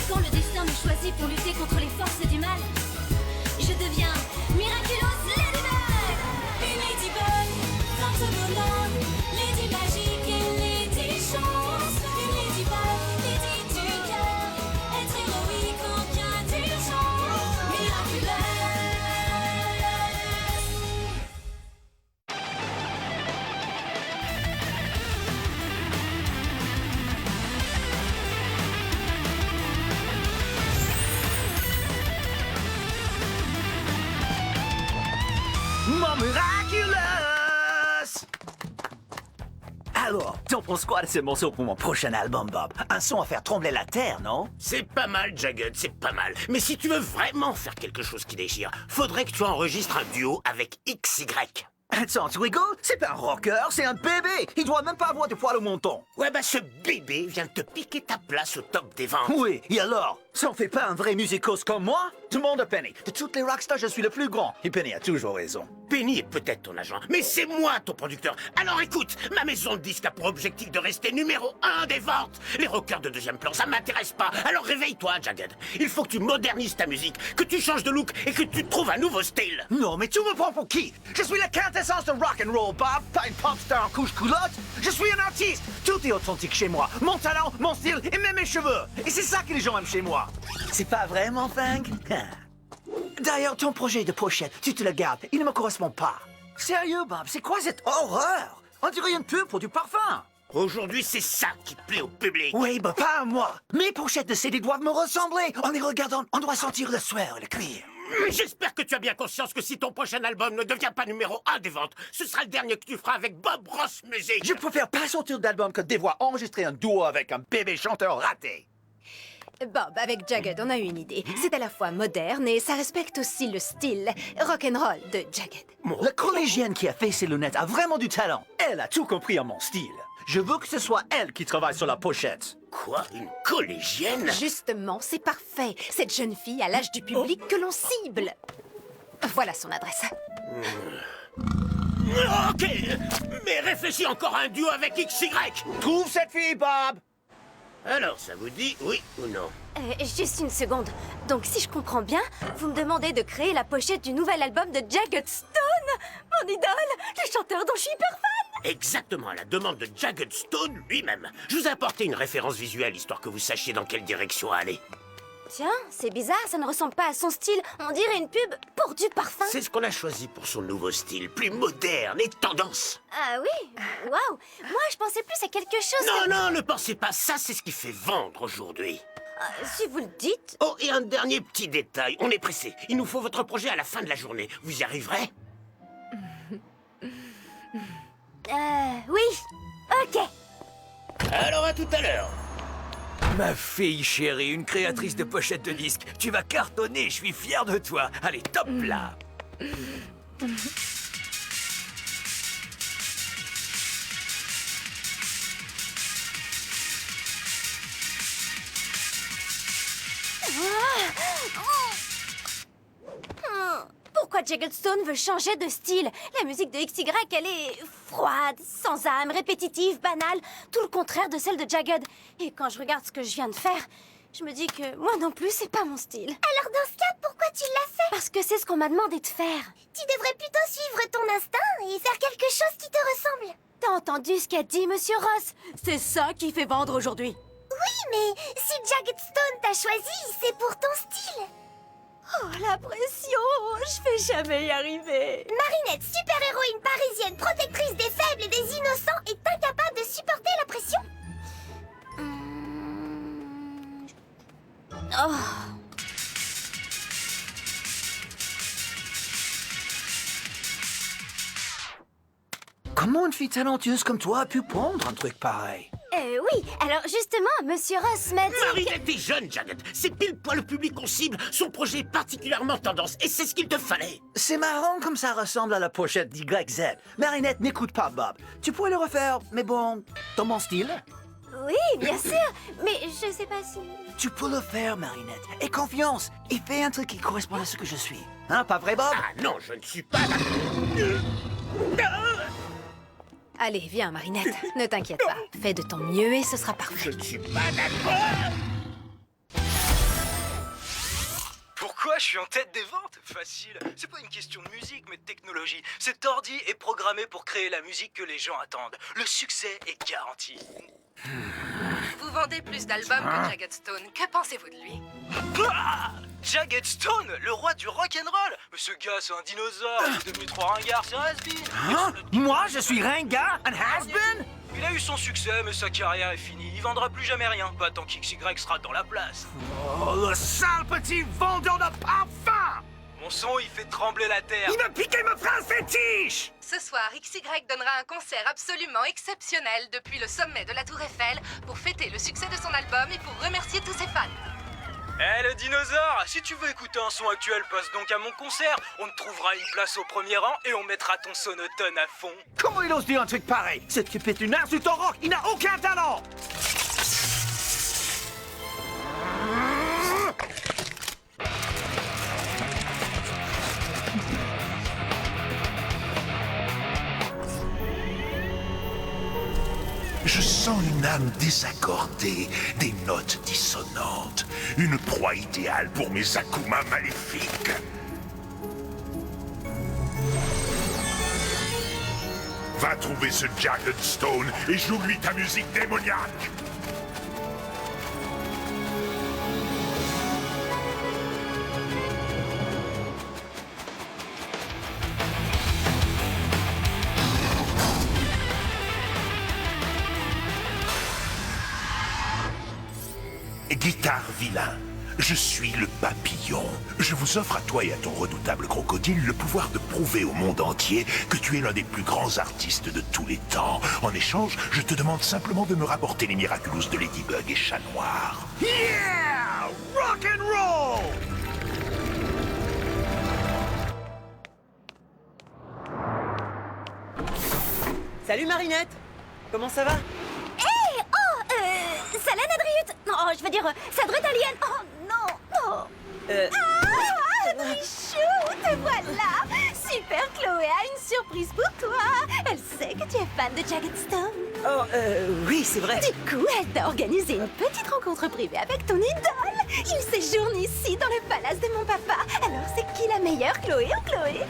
Quand le destin me choisit pour lutter contre les forces du mal, je deviens Miraculous Ladybug. Une Ladybug, force bonhomme, Lady magique et Lady chance. Une Ladybug, Lady du cœur, être héroïque en cas d'urgence. Miraculous. Mon Miraculous! Alors, t'en penses quoi de ce morceau pour mon prochain album, Bob? Un son à faire trembler la terre, non? C'est pas mal, Jagged, c'est pas mal. Mais si tu veux vraiment faire quelque chose qui déchire, faudrait que tu enregistres un duo avec XY. Attends, tu rigoles? C'est pas un rocker, c'est un bébé! Il doit même pas avoir de poils au menton! Ouais, bah ce bébé vient de te piquer ta place au top des ventes. Oui, et alors? Ça en fait pas un vrai musicos comme moi? Demande à Penny. De toutes les rockstars, je suis le plus grand. Et Penny a toujours raison. Penny est peut-être ton agent, mais c'est moi ton producteur. Alors écoute, ma maison de disques a pour objectif de rester numéro 1 des ventes. Les rockers de deuxième plan, ça m'intéresse pas. Alors réveille-toi, Jagged. Il faut que tu modernises ta musique, que tu changes de look et que tu trouves un nouveau style. Non, mais tu me prends pour qui? Je suis la quintessence de rock'n'roll, Bob. Pas une pop star en couche-culotte. Je suis un artiste. Tout est authentique chez moi. Mon talent, mon style et même mes cheveux. Et c'est ça que les gens aiment chez moi. C'est pas vraiment fang? D'ailleurs, ton projet de pochette, tu te le gardes. Il ne me correspond pas. Sérieux, Bob, c'est quoi cette horreur? On dirait une pub pour du parfum. Aujourd'hui, c'est ça qui plaît au public. Oui, mais pas à moi. Mes pochettes de CD doivent me ressembler. En les regardant, on doit sentir le sueur et le cuir. J'espère que tu as bien conscience que si ton prochain album ne devient pas numéro 1 des ventes, ce sera le dernier que tu feras avec Bob Ross Music. Je préfère pas sortir d'album que devoir enregistrer un duo avec un bébé chanteur raté. Bob, avec Jagged, on a une idée. C'est à la fois moderne et ça respecte aussi le style rock'n'roll de Jagged. La collégienne qui a fait ses lunettes a vraiment du talent. Elle a tout compris à mon style. Je veux que ce soit elle qui travaille sur la pochette. Quoi? Une collégienne? Justement, c'est parfait. Cette jeune fille a l'âge du public que l'on cible. Voilà son adresse. Ok, mais réfléchis encore à un duo avec XY. Trouve cette fille, Bob! Alors, ça vous dit oui ou non? Juste une seconde. Donc, si je comprends bien, vous me demandez de créer la pochette du nouvel album de Jagged Stone, mon idole, le chanteur dont je suis hyper fan. Exactement, à la demande de Jagged Stone lui-même. Je vous ai apporté une référence visuelle, histoire que vous sachiez dans quelle direction aller. Tiens, c'est bizarre, ça ne ressemble pas à son style. On dirait une pub pour du parfum. C'est ce qu'on a choisi pour son nouveau style, plus moderne et tendance. Ah oui? Waouh! Moi, je pensais plus à quelque chose Non, non, ne pensez pas, ça c'est ce qui fait vendre aujourd'hui. si vous le dites. Oh, et un dernier petit détail, on est pressé. Il nous faut votre projet à la fin de la journée. Vous y arriverez? Oui. Ok. Alors à tout à l'heure. Ma fille chérie, une créatrice de pochette de disques. Tu vas cartonner, je suis fier de toi. Allez, top là! Pourquoi Jagged Stone veut changer de style? La musique de XY, elle est froide, sans âme, répétitive, banale, tout le contraire de celle de Jagged. Et quand je regarde ce que je viens de faire, je me dis que moi non plus, c'est pas mon style. Alors dans ce cas, pourquoi tu l'as fait? Parce que c'est ce qu'on m'a demandé de faire. Tu devrais plutôt suivre ton instinct et faire quelque chose qui te ressemble. T'as entendu ce qu'a dit Monsieur Ross? C'est ça qui fait vendre aujourd'hui. Oui, mais si Jagged Stone t'a choisi, c'est pour ton style. Oh, la pression! Je vais jamais y arriver. Marinette, super-héroïne parisienne, protectrice des faibles et des innocents, est incapable de supporter la pression. Oh. Comment une fille talentueuse comme toi a pu prendre un truc pareil? Oui, alors justement, Monsieur Ross m'a dit... Marinette est jeune, Jagged. C'est pile poil le public qu'on cible. Son projet est particulièrement tendance et c'est ce qu'il te fallait. C'est marrant comme ça ressemble à la pochette d'YZ. Marinette n'écoute pas Bob. Tu pourrais le refaire, mais bon, dans mon style? Oui, bien sûr, mais je sais pas si... Tu peux le faire, Marinette. Aie confiance et fais un truc qui correspond à ce que je suis. Hein, pas vrai, Bob? Ah non, je ne suis pas... Allez, viens, Marinette, ne t'inquiète pas. Fais de ton mieux et ce sera parfait. Je ne suis pas d'accord. je suis en tête des ventes. Facile. C'est pas une question de musique, mais de technologie. Cet ordi est programmé pour créer la musique que les gens attendent. Le succès est garanti. Vous vendez plus d'albums que Jagged Stone. Que pensez-vous de lui? Ah, Jagged Stone, le roi du rock'n'roll. Mais ce gars, c'est un dinosaure. Il est devenu trop ringard, c'est un has-been. Hein? Moi, je suis ringard? Un has-been? Il a eu son succès, mais sa carrière est finie. Il vendra plus jamais rien. Pas tant qu'XY sera dans la place. Oh, le sale petit vendeur de parfum! Mon son, il fait trembler la terre. Il m'a piqué ma phrase fétiche! Ce soir, XY donnera un concert absolument exceptionnel depuis le sommet de la Tour Eiffel pour fêter le succès de son album et pour remercier tous ses fans. Eh le dinosaure, si tu veux écouter un son actuel, passe donc à mon concert. On te trouvera une place au premier rang et on mettra ton sonotone à fond. Comment il ose dire un truc pareil? Ce type est une insulte au rock, il n'a aucun talent! Je sens une âme désaccordée, des notes dissonantes. Une proie idéale pour mes Akuma maléfiques. Va trouver ce Jagged Stone et joue-lui ta musique démoniaque. Guitare vilain, je suis le papillon. Je vous offre à toi et à ton redoutable crocodile le pouvoir de prouver au monde entier que tu es l'un des plus grands artistes de tous les temps. En échange, je te demande simplement de me rapporter les Miraculous de Ladybug et Chat Noir. Yeah! Rock and roll! Salut Marinette. Comment ça va? Hé! Salade Adriute! Non, je veux dire, Sadrut Alien! Oh non! Non! Ah! Adrichou! Te voilà! Super Chloé a une surprise pour toi! Elle sait que tu es fan de Jagged Stone. Oh, oui, c'est vrai. Du coup, elle t'a organisé une petite rencontre privée avec ton idole! Il séjourne ici, dans le palace de mon papa. Alors, c'est qui la meilleure, Chloé ou Chloé?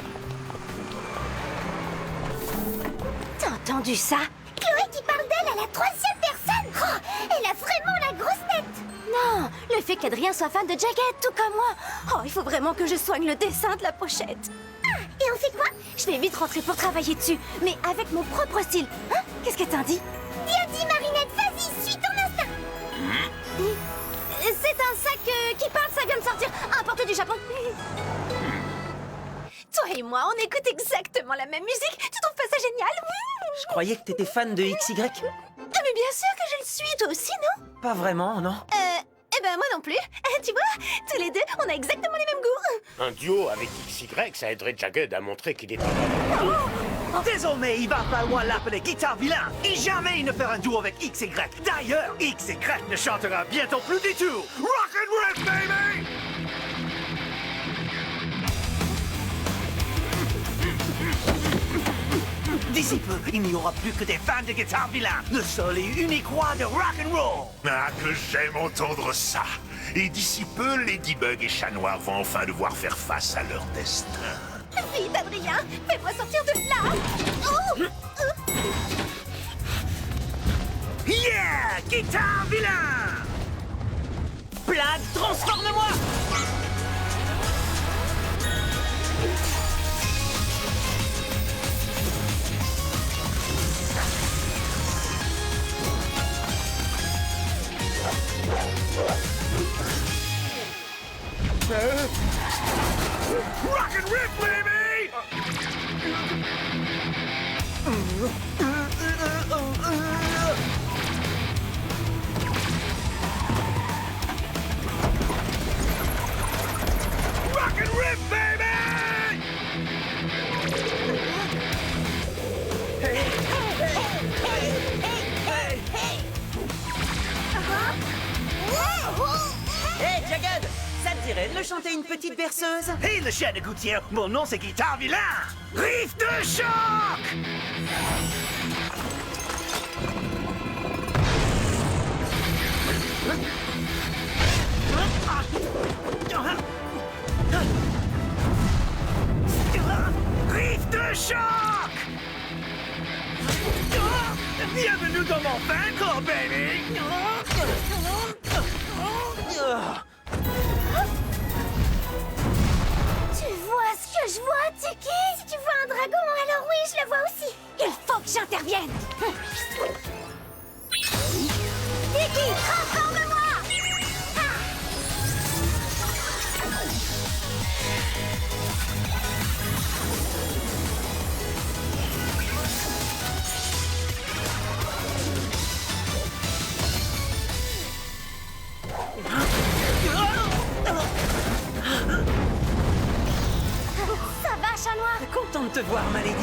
T'as entendu ça? Chloé qui parle d'elle à la troisième personne. Oh, elle a vraiment la grosse tête. Non, le fait qu'Adrien soit fan de Jagged, tout comme moi. Oh, il faut vraiment que je soigne le dessin de la pochette. Ah, et on fait quoi? Je vais vite rentrer pour travailler dessus, mais avec mon propre style. Hein? Qu'est-ce qu'elle t'a dit? Bien dit Marinette, vas-y, suis ton instinct. C'est un sac qui parle, ça vient de sortir. Importé du Japon. Toi et moi, on écoute exactement la même musique. Tu trouves pas ça génial? Je croyais que t'étais fan de XY. Mais bien sûr que je le suis, toi aussi, non? Pas vraiment, non? Eh ben moi non plus. Tu vois, tous les deux, on a exactement les mêmes goûts. Un duo avec XY, ça aiderait Jagged à montrer qu'il est Désormais, il va falloir l'appeler Guitare Vilain et jamais il ne fera un duo avec XY. D'ailleurs, XY ne chantera bientôt plus du tout. Rock and roll, baby! D'ici peu, il n'y aura plus que des fans de Guitare Vilain, le seul et unique roi de rock and roll. Ah, que j'aime entendre ça. Et d'ici peu, Ladybug et Chat Noir vont enfin devoir faire face à leur destin. Vite, Adrien, fais-moi sortir de là. Oh! Yeah! Guitare Vilain! Plague, transforme-moi! Rock and riff, baby! Rock and riff, baby! Hey, Jagged! Ça te dirait de me chanter une petite berceuse? Hey, le chien de gouttière, mon nom c'est Guitare Vilain! Riff de choc! Bienvenue dans mon fan club, baby! Tu vois ce que je vois, Tiki? Si tu vois un dragon, alors oui, je le vois aussi. Il faut que j'intervienne. Tiki, transforme-moi! Ça va, chat noir? Content de te voir, ma lady.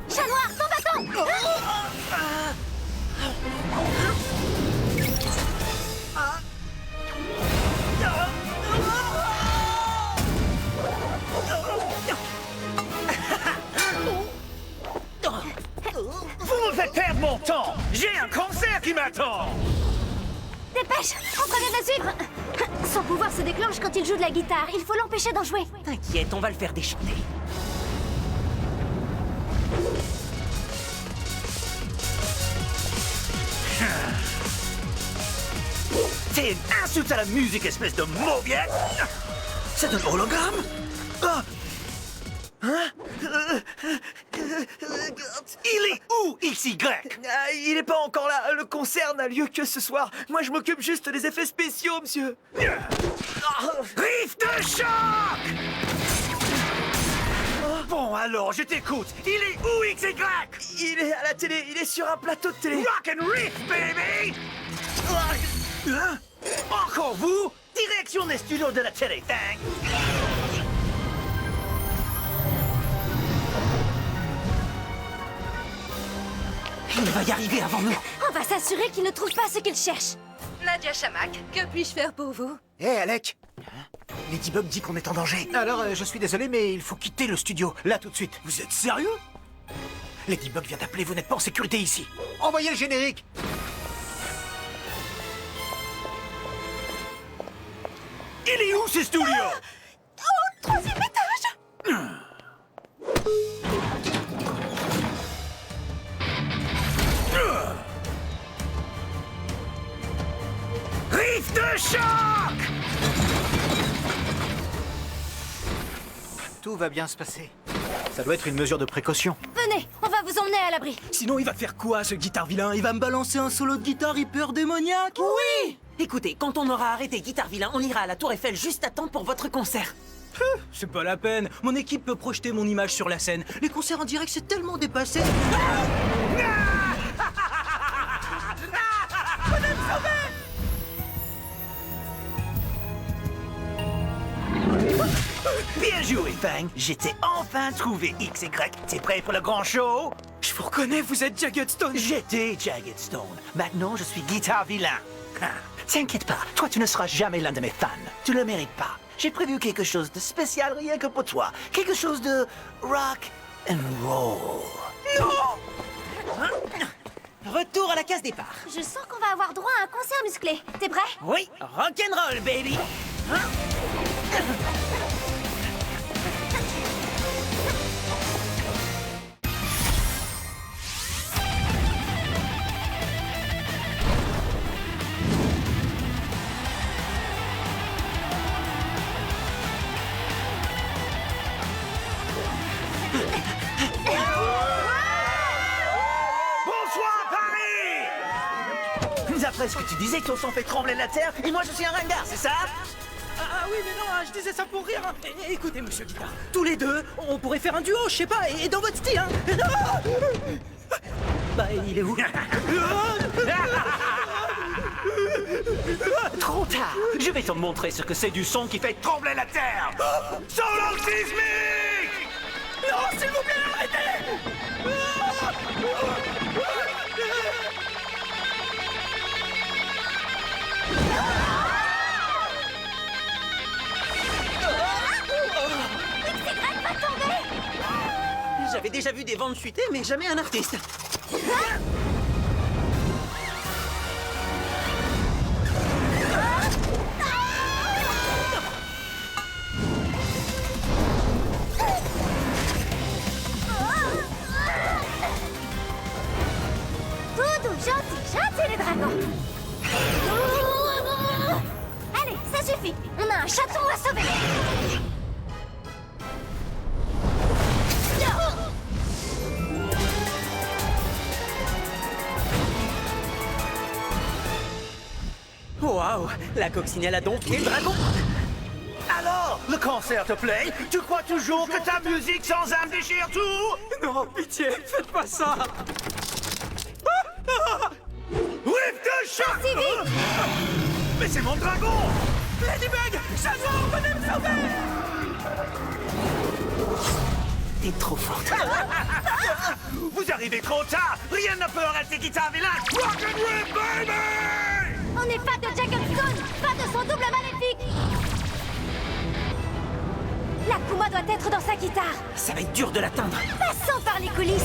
Chat noir, ton bâton! Vous me faites perdre mon temps! J'ai un concert qui m'attend! Dépêche, on prévient de la suivre. Son pouvoir se déclenche quand il joue de la guitare. Il faut l'empêcher d'en jouer. T'inquiète, on va le faire déchanter. C'est une insulte à la musique, espèce de mauviette! C'est un hologramme? Ah. Hein? Il est où, XY? Il est pas encore là. Le concert n'a lieu que ce soir. Moi, je m'occupe juste des effets spéciaux, monsieur. Riff de choc! Bon, alors, je t'écoute. Il est où, XY? Il est à la télé. Il est sur un plateau de télé. Rock and riff, baby! Hein? Encore vous? Direction des studios de la télé, thank! Il va y arriver avant nous. On va s'assurer qu'il ne trouve pas ce qu'il cherche. Nadia Chamak, que puis-je faire pour vous? Hé, Alec. Ladybug dit qu'on est en danger. Alors, je suis désolé, mais il faut quitter le studio, là, tout de suite. Vous êtes sérieux? Ladybug vient d'appeler, vous n'êtes pas en sécurité ici. Envoyez le générique! Il est où, ces studios? Au 3e étage! Riff de choc! Tout va bien se passer. Ça doit être une mesure de précaution. Venez, on va vous emmener à l'abri. Sinon, il va faire quoi, ce guitare vilain? Il va me balancer un solo de guitare hyper démoniaque? Oui! Écoutez, quand on aura arrêté Guitare Vilain, on ira à la Tour Eiffel juste à temps pour votre concert. C'est pas la peine. Mon équipe peut projeter mon image sur la scène. Les concerts en direct, c'est tellement dépassé. Bien joué, Fang. J'étais enfin trouvé, XY. T'es prêt pour le grand show? Je vous reconnais, vous êtes Jagged Stone. J'étais Jagged Stone. Maintenant, je suis Guitare Vilain. Ah, t'inquiète pas, toi, tu ne seras jamais l'un de mes fans. Tu le mérites pas. J'ai prévu quelque chose de spécial rien que pour toi. Quelque chose de rock and roll. Retour à la case départ. Je sens qu'on va avoir droit à un concert musclé. T'es prêt? Oui, rock'n'roll, baby. Bonsoir, Paris! D'après ce que tu disais, ton sang fait trembler la terre, et moi, je suis un ringard, c'est ça? Ah oui, mais non, je disais ça pour rire. Écoutez, monsieur Guitare, tous les deux, on pourrait faire un duo, je sais pas, et dans votre style, hein. Bah, il est où? Trop tard! Je vais te montrer ce que c'est du son qui fait trembler la terre! Solo sismique! Non, s'il vous plaît, arrêtez! J'avais déjà vu des ventes chuter, mais jamais un artiste. Allez, ça suffit. On a un chaton à sauver. Waouh, la coccinelle a dompté le dragon. Alors, le concert te plaît? Tu crois toujours que ta musique sans âme déchire tout? Non, pitié, faites pas ça. Whip de choc! Mais c'est mon dragon! Ladybug, chaton, venez me sauver. T'es trop forte. Vous arrivez trop tard! Rien ne peut arrêter Guitar Villain! Rock and Whip, baby! On est fan de Jagged Stone, fan de son double maléfique. La Kuma doit être dans sa guitare. Ça va être dur de l'atteindre. Passons par les coulisses.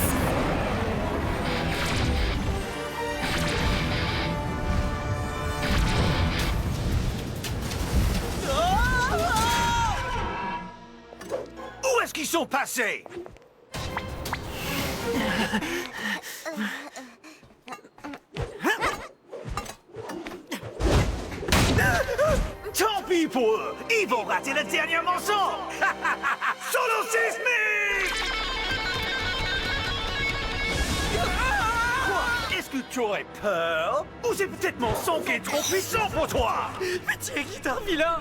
Où est-ce qu'ils sont passés? Tant pis pour eux! Ils vont rater le dernier morceau! Solo sismique! Quoi? Est-ce que tu aurais peur? Ou c'est peut-être mon son qui est trop puissant pour toi? Pitié, Guitar Villain.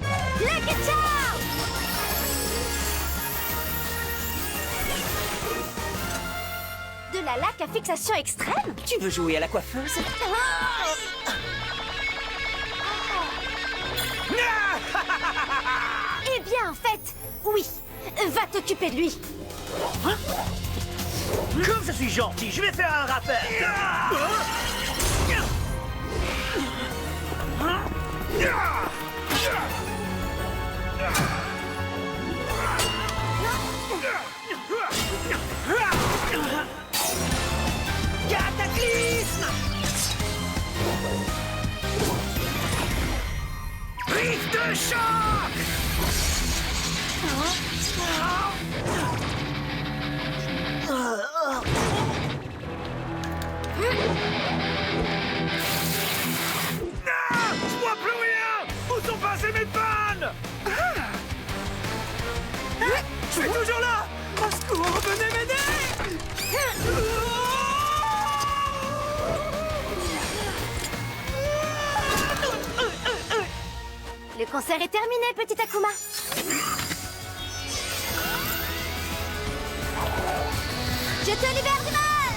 La guitare! De la laque à fixation extrême? Tu veux jouer à la coiffeuse? Eh bien, en fait, oui. Va t'occuper de lui. Comme je suis gentil, je vais faire un rappel. Cataclysme! Rive de choc! Je vois plus rien! Où sont passés mes fans? Je suis toujours là! Au secours, venez m'aider! Le concert est terminé, petit Akuma. Je te libère du mal!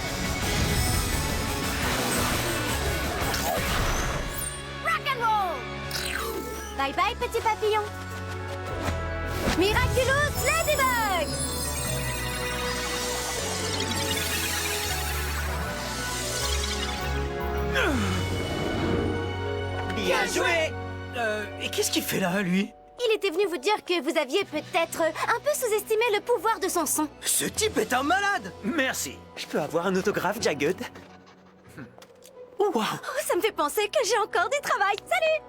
Rock and roll! Bye bye, petit papillon. Miraculous Ladybug! Bien joué! Et qu'est-ce qu'il fait là, lui? Il était venu vous dire que vous aviez peut-être un peu sous-estimé le pouvoir de son son. Ce type est un malade! Merci. Je peux avoir un autographe, Jagged? Wow! Oh, ça me fait penser que j'ai encore du travail. Salut!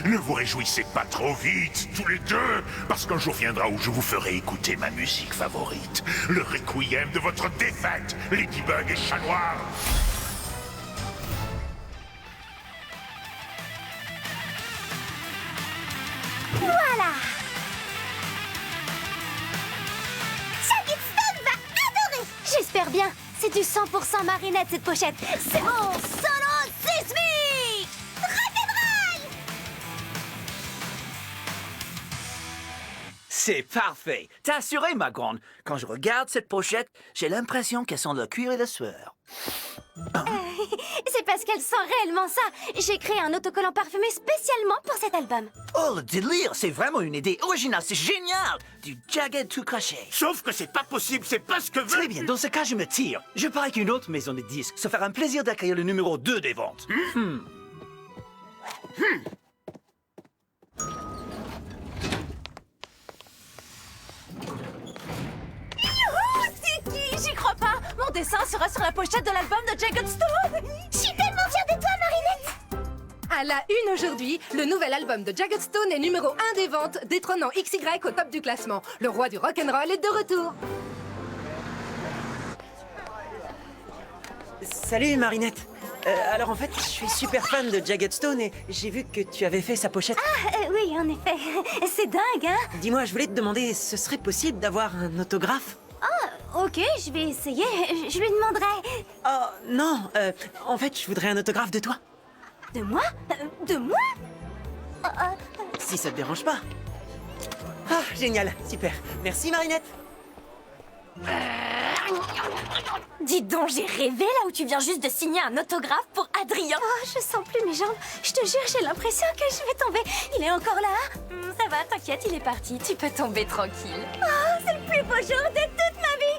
Ne vous réjouissez pas trop vite, tous les deux, parce qu'un jour viendra où je vous ferai écouter ma musique favorite, le requiem de votre défaite, Ladybug et Chat Noir. Voilà! Jagged Stone va adorer. J'espère bien. C'est du 100% marinette, cette pochette. C'est mon solo sismique! Rock'n'roll! C'est parfait. T'as assuré, ma grande. Quand je regarde cette pochette, j'ai l'impression qu'elle sent le cuir et la sueur. C'est parce qu'elle sent réellement ça. J'ai créé un autocollant parfumé spécialement pour cet album. Oh, le délire! C'est vraiment une idée originale. C'est génial! Du Jagged tout craché. Sauf que c'est pas possible, c'est pas ce que veut... Très bien, dans ce cas, je me tire. Je parie qu'une autre maison de disques se fera un plaisir d'accueillir le numéro 2 des ventes. C'est qui? J'y crois pas. Mon dessin sera sur la pochette de l'album de Jagged Stone. Je suis tellement fière de toi, Marinette. À la une aujourd'hui, le nouvel album de Jagged Stone est numéro 1 des ventes, détrônant XY au top du classement. Le roi du rock'n'roll est de retour. Salut Marinette. Alors en fait, je suis super fan de Jagged Stone et j'ai vu que tu avais fait sa pochette. Oui, en effet. C'est dingue, hein? Dis-moi, je voulais te demander, ce serait possible d'avoir un autographe? Ok, je vais essayer. Je lui demanderai. Oh non, en fait, je voudrais un autographe de toi. De moi? De moi? Si ça te dérange pas. Ah, génial, super. Merci Marinette. Dis donc, j'ai rêvé là où tu viens juste de signer un autographe pour Adrien. Oh, je sens plus mes jambes. Je te jure, j'ai l'impression que je vais tomber. Il est encore là? Ça va, t'inquiète, il est parti. Tu peux tomber tranquille. Oh, c'est le plus beau jour de toute ma vie.